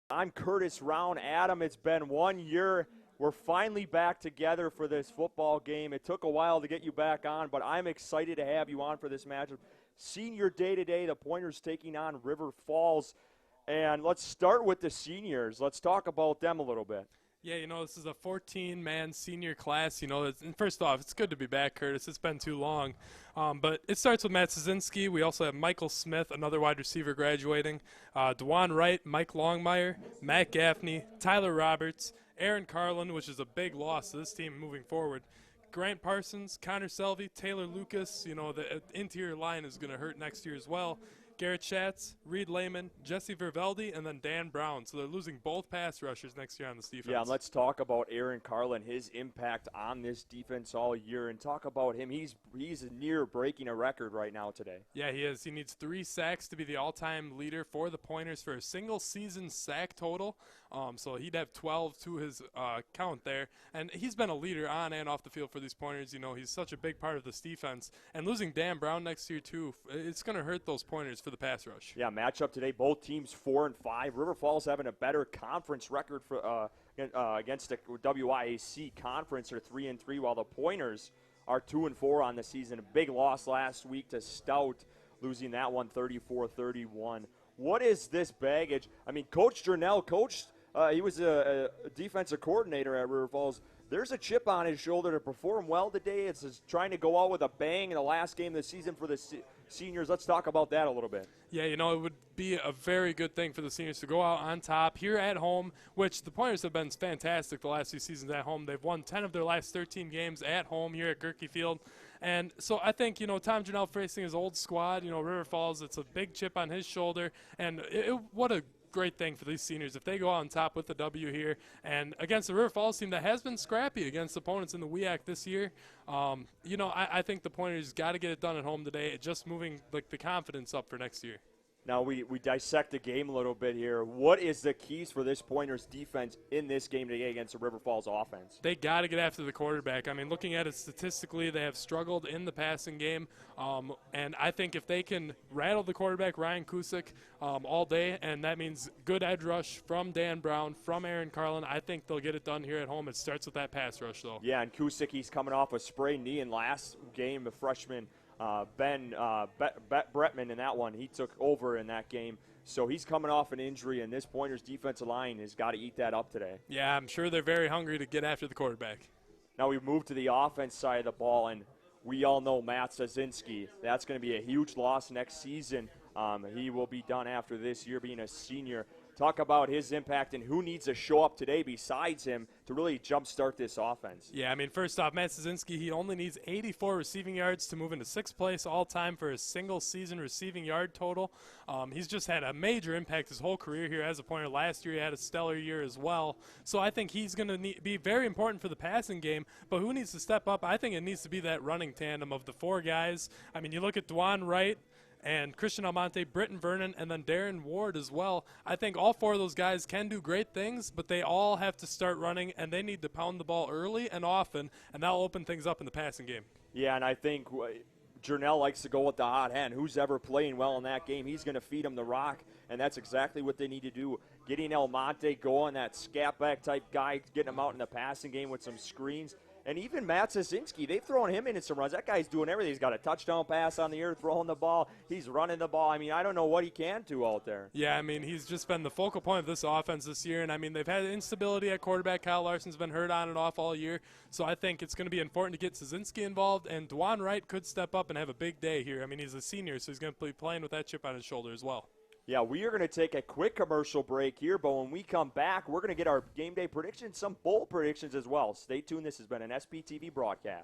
I'm Curtis Round. Adam, it's been 1 year. We're finally back together for this football game. It took a while to get you back on, but I'm excited to have you on for this matchup. Senior day today, the Pointers taking on River Falls. And let's start with the seniors. Let's talk about them a little bit. Yeah, this is a 14-man senior class. And first off, it's good to be back, Curtis. It's been too long. But it starts with Matt Szynski. We also have Michael Smith, another wide receiver graduating, DeJuan Wright, Mike Longmire, Matt Gaffney, Tyler Roberts, Aaron Carlin, which is a big loss to this team moving forward, Grant Parsons, Connor Selvey, Taylor Lucas. The interior line is going to hurt next year as well. Garrett Schatz, Reed Lehman, Jesse Vervelde, and then Dan Brown. So they're losing both pass rushers next year on this defense. Yeah, and let's talk about Aaron Carlin, his impact on this defense all year, and talk about him. He's near breaking a record right now today. Yeah, he is. He needs 3 sacks to be the all-time leader for the Pointers for a single-season sack total. So he'd have 12 to his count there. And he's been a leader on and off the field for these Pointers. He's such a big part of this defense. And losing Dan Brown next year, too, it's going to hurt those Pointers for the pass rush. Yeah, matchup today, both teams 4-5. River Falls having a better conference record for against the WIAC conference. Are 3-3, while the Pointers are 2-4 on the season. A big loss last week to Stout, losing that one 34-31. What is this baggage? I mean, Coach Jernell coached. He was a defensive coordinator at River Falls. There's a chip on his shoulder to perform well today. It's just trying to go out with a bang in the last game of the season for the seniors. Let's talk about that a little bit. Yeah, it would be a very good thing for the seniors to go out on top here at home, which the Pointers have been fantastic the last few seasons at home. They've won 10 of their last 13 games at home here at Gerke Field. And so I think, Tom Jernell facing his old squad, River Falls, it's a big chip on his shoulder. And what a great thing for these seniors if they go out on top with the W here and against the River Falls team that has been scrappy against opponents in the WIAC this year. I think the Pointers got to get it done at home today, just moving the confidence up for next year. Now we dissect the game a little bit here. What is the keys for this Pointers defense in this game today against the River Falls offense? They got to get after the quarterback. I mean, looking at it statistically, they have struggled in the passing game. And I think if they can rattle the quarterback, Ryan Kusick, all day, and that means good edge rush from Dan Brown, from Aaron Carlin, I think they'll get it done here at home. It starts with that pass rush, though. Yeah, and Kusick, he's coming off a sprained knee in last game, the freshman Ben Bretman in that one. He took over in that game. So he's coming off an injury, and this Pointers defensive line has got to eat that up today. Yeah, I'm sure they're very hungry to get after the quarterback. Now we move to the offense side of the ball, and we all know Matt Szynski. That's going to be a huge loss next season. He will be done after this year being a senior. Talk about his impact and who needs to show up today besides him to really jumpstart this offense. Yeah, I mean, first off, Matt Szynski, he only needs 84 receiving yards to move into 6th place all-time for his single-season receiving yard total. He's just had a major impact his whole career here as a Pointer. Last year he had a stellar year as well. So I think he's going to be very important for the passing game. But who needs to step up? I think it needs to be that running tandem of the 4 guys. I mean, you look at DeJuan Wright and Christian Almonte, Britton Vernon, and then Darren Ward as well. I think all 4 of those guys can do great things, but they all have to start running, and they need to pound the ball early and often, and that'll open things up in the passing game. Yeah, and I think Jernell likes to go with the hot hand. Who's ever playing well in that game, he's going to feed him the rock, and that's exactly what they need to do. Getting Almonte going, that scat back type guy, getting him out in the passing game with some screens. And even Matt Szynski, they've thrown him into some runs. That guy's doing everything. He's got a touchdown pass on the air, throwing the ball. He's running the ball. I mean, I don't know what he can do out there. Yeah, I mean, he's just been the focal point of this offense this year. And, I mean, they've had instability at quarterback. Kyle Larson's been hurt on and off all year. So I think it's going to be important to get Szynski involved. And DeJuan Wright could step up and have a big day here. I mean, he's a senior, so he's going to be playing with that chip on his shoulder as well. Yeah, we are going to take a quick commercial break here, but when we come back, we're going to get our game day predictions, some bowl predictions as well. Stay tuned. This has been an SPTV broadcast.